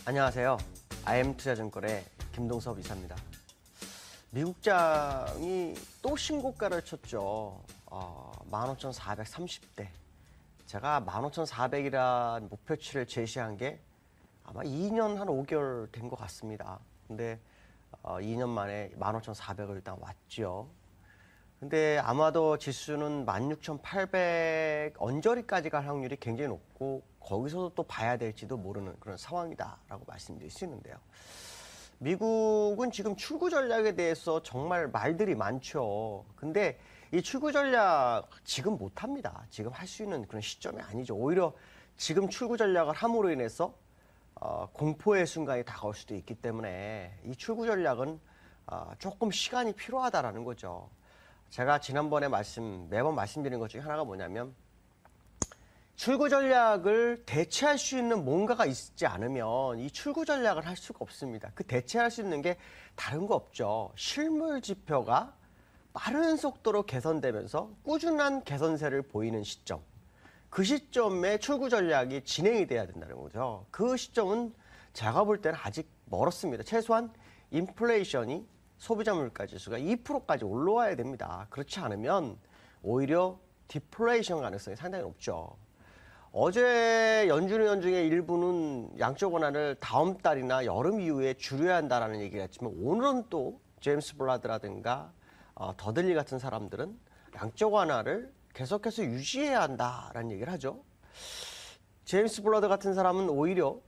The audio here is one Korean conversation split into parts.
안녕하세요. IM투자증권의 김동섭 이사입니다. 미국장이 또 신고가를 쳤죠. 15,430대. 제가 15,400이란 목표치를 제시한 게 아마 2년 한 5개월 된 것 같습니다. 근데 2년 만에 15,400을 일단 왔죠. 근데 아마도 지수는 16,800 언저리까지 갈 확률이 굉장히 높고 거기서도 또 봐야 될지도 모르는 그런 상황이다라고 말씀드릴 수 있는데요. 미국은 지금 출구 전략에 대해서 정말 말들이 많죠. 근데 이 출구 전략 지금 못합니다. 지금 할 수 있는 그런 시점이 아니죠. 오히려 지금 출구 전략을 함으로 인해서 공포의 순간이 다가올 수도 있기 때문에 이 출구 전략은 조금 시간이 필요하다라는 거죠. 제가 지난번에 매번 말씀드린 것 중에 하나가 뭐냐면 출구 전략을 대체할 수 있는 뭔가가 있지 않으면 이 출구 전략을 할 수가 없습니다. 그 대체할 수 있는 게 다른 거 없죠. 실물 지표가 빠른 속도로 개선되면서 꾸준한 개선세를 보이는 시점. 그 시점에 출구 전략이 진행이 돼야 된다는 거죠. 그 시점은 제가 볼 때는 아직 멀었습니다. 최소한 인플레이션이 소비자 물가 지수가 2%까지 올라와야 됩니다. 그렇지 않으면 오히려 디플레이션 가능성이 상당히 높죠. 어제 연준의 연중의 일부는 양적 완화를 다음 달이나 여름 이후에 줄여야 한다라는 얘기를 했지만 오늘은 또 제임스 블라드라든가 더들리 같은 사람들은 양적 완화를 계속해서 유지해야 한다라는 얘기를 하죠. 제임스 블라드 같은 사람은 오히려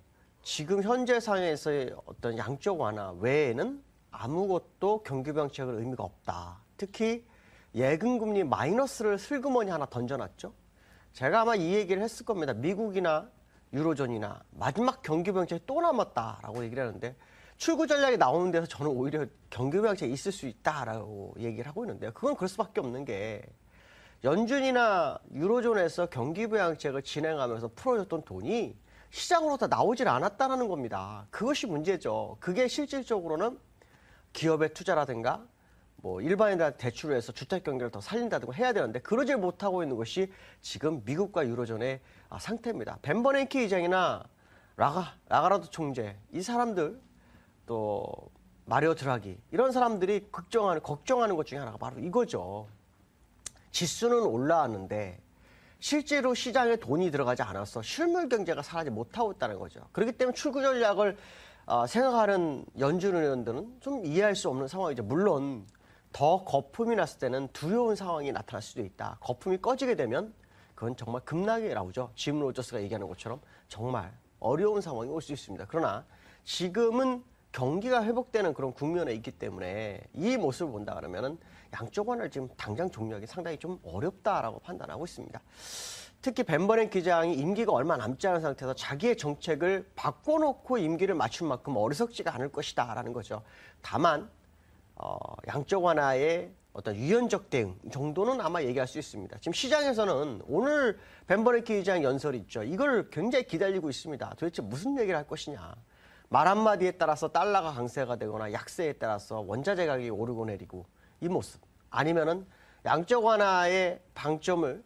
지금 현재 상황에서의 어떤 양적 완화 외에는 아무것도 경기부양책을 의미가 없다. 특히 예금금리 마이너스를 슬그머니 하나 던져놨죠. 제가 아마 이 얘기를 했을 겁니다. 미국이나 유로존이나 마지막 경기부양책이 또 남았다라고 얘기를 하는데 출구 전략이 나오는 데서 저는 오히려 경기부양책이 있을 수 있다라고 얘기를 하고 있는데요. 그건 그럴 수밖에 없는 게 연준이나 유로존에서 경기부양책을 진행하면서 풀어줬던 돈이 시장으로 다 나오질 않았다는 겁니다. 그것이 문제죠. 그게 실질적으로는 기업의 투자라든가 뭐 일반인들한테 대출을 해서 주택 경기를 더 살린다든가 해야 되는데 그러지 못하고 있는 것이 지금 미국과 유로존의 상태입니다. 벤 버냉키 의장이나 라가라드 총재 이 사람들 또 마리오 드라기 이런 사람들이 걱정하는 것 중에 하나가 바로 이거죠. 지수는 올라왔는데 실제로 시장에 돈이 들어가지 않아서 실물 경제가 살아나지 못하고 있다는 거죠. 그렇기 때문에 출구 전략을 생각하는 연준 의원들은 좀 이해할 수 없는 상황이죠. 물론 더 거품이 났을 때는 두려운 상황이 나타날 수도 있다. 거품이 꺼지게 되면 그건 정말 급락이 나오죠. 짐 로저스가 얘기하는 것처럼 정말 어려운 상황이 올 수 있습니다. 그러나 지금은 경기가 회복되는 그런 국면에 있기 때문에 이 모습을 본다 그러면은 양적 완화를 지금 당장 종료하기 상당히 좀 어렵다라고 판단하고 있습니다. 특히 벤 버냉키 기장이 임기가 얼마 남지 않은 상태에서 자기의 정책을 바꿔놓고 임기를 맞출 만큼 어리석지가 않을 것이다라는 거죠. 다만 양적 완화의 어떤 유연적 대응 정도는 아마 얘기할 수 있습니다. 지금 시장에서는 오늘 벤 버냉키 기장 연설이 있죠. 이걸 굉장히 기다리고 있습니다. 도대체 무슨 얘기를 할 것이냐. 말 한마디에 따라서 달러가 강세가 되거나 약세에 따라서 원자재 가격이 오르고 내리고 이 모습 아니면은 양적 완화의 방점을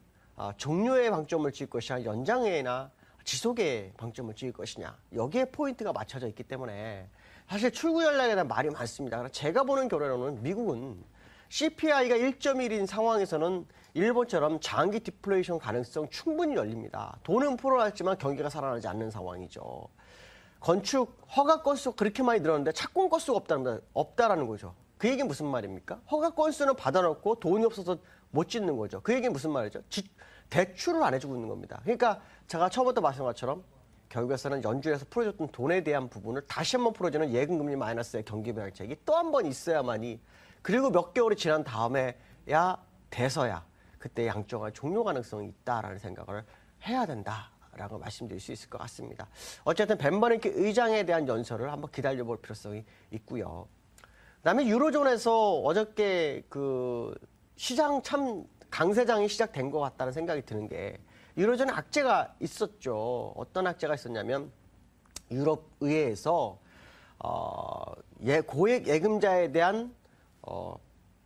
종료의 방점을 찍을 것이냐 연장에나 지속의 방점을 찍을 것이냐 여기에 포인트가 맞춰져 있기 때문에 사실 출구 전략에 대한 말이 많습니다. 제가 보는 결과로는 미국은 CPI가 1.1인 상황에서는 일본처럼 장기 디플레이션 가능성 충분히 열립니다. 돈은 풀어놨지만 경기가 살아나지 않는 상황이죠. 건축 허가 건수가 그렇게 많이 늘었는데 착공 건수가 없다라는 거죠. 그 얘기는 무슨 말입니까? 허가 건수는 받아놓고 돈이 없어서 못 짓는 거죠. 그 얘기는 무슨 말이죠? 대출을 안 해주고 있는 겁니다. 그러니까 제가 처음부터 말씀한 것처럼 결국에서는 연준에서 풀어줬던 돈에 대한 부분을 다시 한번 풀어주는 예금금리 마이너스의 경기부양책이 또 한 번 있어야만이 그리고 몇 개월이 지난 다음에야 돼서야 그때 양적 완화 종료 가능성이 있다라는 생각을 해야 된다라고 말씀드릴 수 있을 것 같습니다. 어쨌든 벤 버냉키 의장에 대한 연설을 한번 기다려볼 필요성이 있고요. 그다음에 유로존에서 어저께 그 시장 참 강세장이 시작된 것 같다는 생각이 드는 게 유로존에 악재가 있었죠. 어떤 악재가 있었냐면 유럽 의회에서 고액 예금자에 대한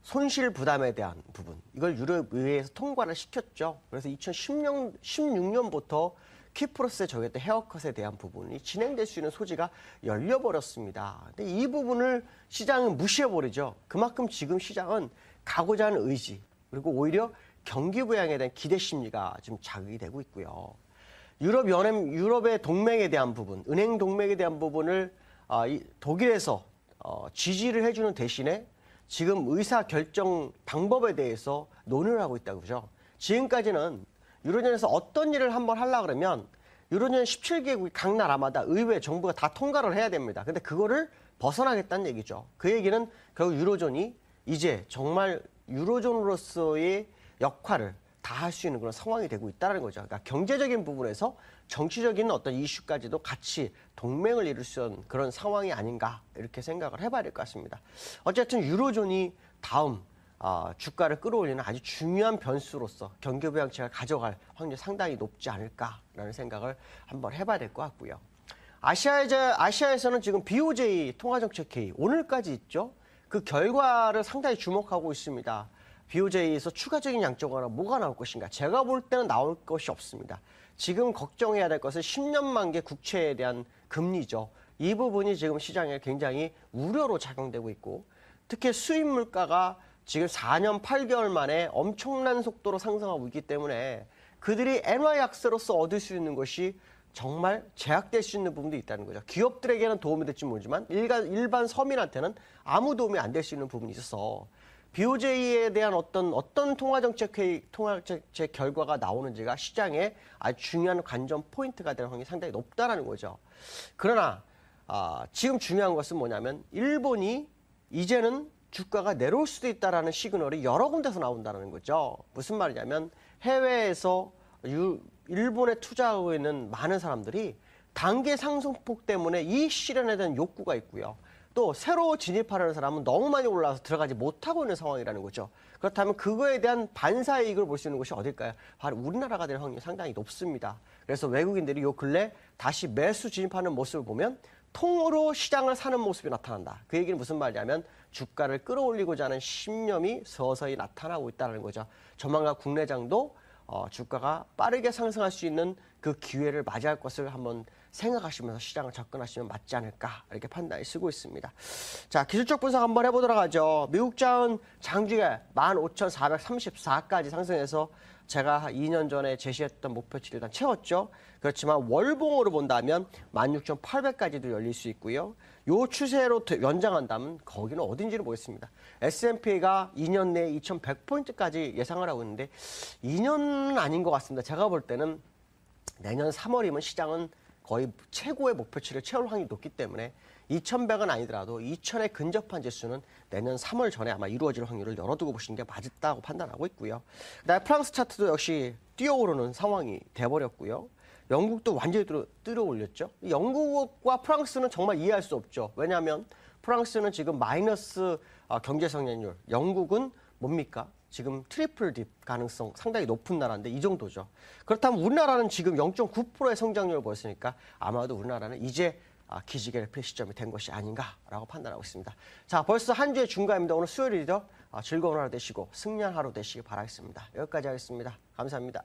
손실 부담에 대한 부분 이걸 유럽 의회에서 통과를 시켰죠. 그래서 2016년부터 키프로스에 적용했던 헤어컷에 대한 부분이 진행될 수 있는 소지가 열려버렸습니다. 근데 이 부분을 시장은 무시해버리죠. 그만큼 지금 시장은 가고자 하는 의지, 그리고 오히려 경기 부양에 대한 기대 심리가 지금 자극이 되고 있고요. 유럽의 동맹에 대한 부분, 은행 동맹에 대한 부분을 독일에서 지지를 해주는 대신에 지금 의사 결정 방법에 대해서 논의를 하고 있다고 그러죠. 지금까지는 유로존에서 어떤 일을 한번 하려고 그러면 유로존 17개국이 각 나라마다 의회, 정부가 다 통과를 해야 됩니다. 근데 그거를 벗어나겠다는 얘기죠. 그 얘기는 결국 유로존이 이제 정말 유로존으로서의 역할을 다 할 수 있는 그런 상황이 되고 있다는 거죠. 그러니까 경제적인 부분에서 정치적인 어떤 이슈까지도 같이 동맹을 이룰 수 있는 그런 상황이 아닌가 이렇게 생각을 해봐야 될 것 같습니다. 어쨌든 유로존이 다음 주가를 끌어올리는 아주 중요한 변수로서 경기 부양책을 가져갈 확률이 상당히 높지 않을까라는 생각을 한번 해봐야 될 것 같고요. 아시아에서는 지금 BOJ 통화정책회의 오늘까지 있죠. 그 결과를 상당히 주목하고 있습니다. BOJ에서 추가적인 양적완화 뭐가 나올 것인가? 제가 볼 때는 나올 것이 없습니다. 지금 걱정해야 될 것은 10년 만기 국채에 대한 금리죠. 이 부분이 지금 시장에 굉장히 우려로 작용되고 있고, 특히 수입 물가가 지금 4년 8개월 만에 엄청난 속도로 상승하고 있기 때문에 그들이 엔화 약세로서 얻을 수 있는 것이 정말 제약될 수 있는 부분도 있다는 거죠. 기업들에게는 도움이 될지 모르지만 일반 서민한테는 아무 도움이 안 될 수 있는 부분이 있어서 BOJ에 대한 어떤 통화정책 결과가 나오는지가 시장에 아주 중요한 관전 포인트가 되는 확률이 상당히 높다라는 거죠. 그러나 지금 중요한 것은 뭐냐면 일본이 이제는 주가가 내려올 수도 있다라는 시그널이 여러 군데서 나온다는 거죠. 무슨 말이냐면 해외에서 일본에 투자하고 있는 많은 사람들이 단기 상승폭 때문에 이익 실현에 대한 욕구가 있고요. 또 새로 진입하려는 사람은 너무 많이 올라와서 들어가지 못하고 있는 상황이라는 거죠. 그렇다면 그거에 대한 반사이익을 볼 수 있는 곳이 어딜까요? 바로 우리나라가 될 확률이 상당히 높습니다. 그래서 외국인들이 요 근래 다시 매수 진입하는 모습을 보면 통으로 시장을 사는 모습이 나타난다. 그 얘기는 무슨 말이냐면 주가를 끌어올리고자 하는 신념이 서서히 나타나고 있다는 거죠. 조만간 국내장도 주가가 빠르게 상승할 수 있는 그 기회를 맞이할 것을 한번 생각하시면서 시장을 접근하시면 맞지 않을까 이렇게 판단이 쓰고 있습니다. 자, 기술적 분석 한번 해보도록 하죠. 미국장은 장중에 15,434까지 상승해서 제가 2년 전에 제시했던 목표치를 일단 채웠죠. 그렇지만 월봉으로 본다면 16,800까지도 열릴 수 있고요. 요 추세로 연장한다면 거기는 어딘지는 모르겠습니다. S&P가 2년 내에 2,100포인트까지 예상을 하고 있는데 2년은 아닌 것 같습니다. 제가 볼 때는 내년 3월이면 시장은 거의 최고의 목표치를 채울 확률이 높기 때문에 2,100은 아니더라도 2,000에 근접한 지수는 내년 3월 전에 아마 이루어질 확률을 열어두고 보시는 게 맞다고 판단하고 있고요. 그다음에 프랑스 차트도 역시 뛰어오르는 상황이 돼버렸고요. 영국도 완전히 끌어올렸죠. 영국과 프랑스는 정말 이해할 수 없죠. 왜냐하면 프랑스는 지금 마이너스 경제 성장률, 영국은 뭡니까? 지금 트리플 딥 가능성 상당히 높은 나라인데 이 정도죠. 그렇다면 우리나라는 지금 0.9%의 성장률을 보였으니까 아마도 우리나라는 이제 기지개를 펼 시점이 된 것이 아닌가라고 판단하고 있습니다. 자, 벌써 한 주의 중간입니다. 오늘 수요일이죠. 즐거운 하루 되시고 승리한 하루 되시기 바라겠습니다. 여기까지 하겠습니다. 감사합니다.